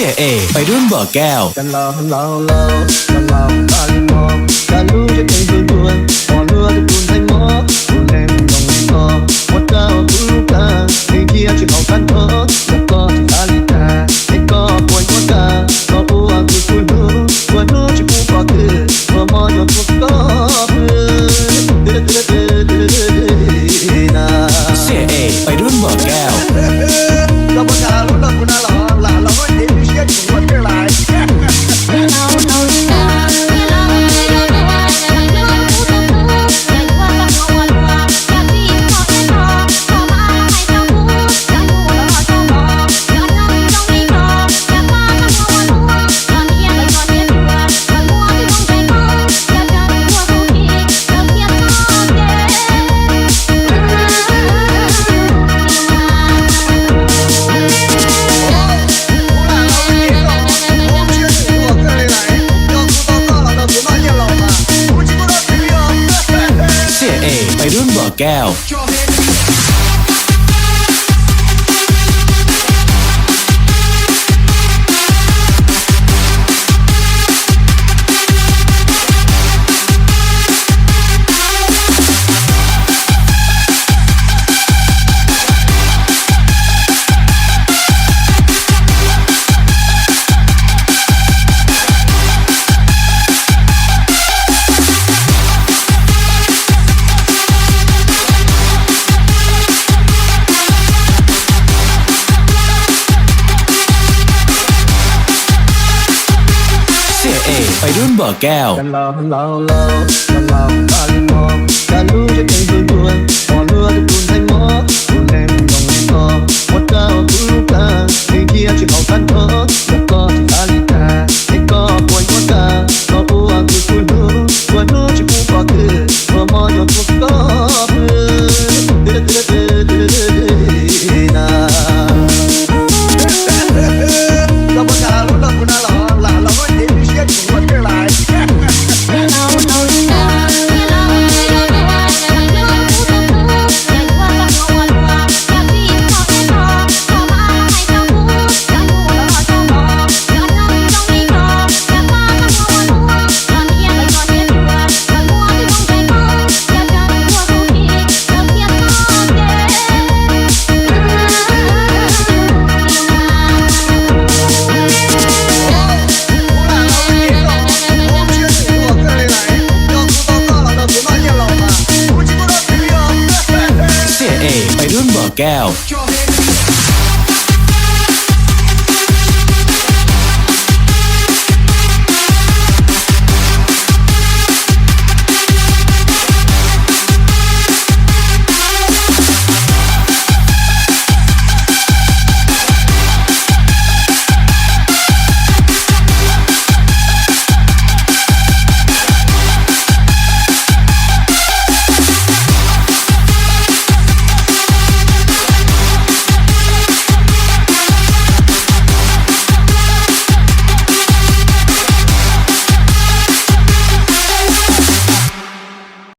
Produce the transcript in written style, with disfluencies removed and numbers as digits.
สียเอไปรุ่นบ่อแก้วกันเราตาลิมองกันรู้จะเป็นตัวตัวพอเลือดตุนไทยหมอตุนแรงต้องมีคอวัดเจ้าตุลูกาให้เกียร์ชิเขากันเถอะแล้วก็ที่อาลิตาให้ก็ป่วยหัวตาก็อ้วกคือคุยหูวันนู้ชิบูก็คือพอมอยกก็เสียเอไปรุ่นบ่อแก้วเราประกาศรุ่นเราคุณอาหล่าเราไม่เห็นมีเชี่ยอยู่วันเท่าไรไปรุ่นบ่อแก้วไปรุ่นบ่อแก้วกันเราตาลิมองกันรู้จะเป็นตัวตัวพอเลือดตุนไทยหมอตุนแรงต้องมีคอวัดเจ้าตุลูกาให้เกียร์ชิเขากันเถอะแล้วก็ที่อาลิตาให้ก็ป่วยหัวตาก็อ้วกคือคุยหูวันนู้ชิบูก็คือพอมอยกก็เราประกาศรุ่นเราคุณอาหล่าเราไม่เห็นมีเชี่ยอยู่วันเท่าไรไปรุ่นบ่อแก้ว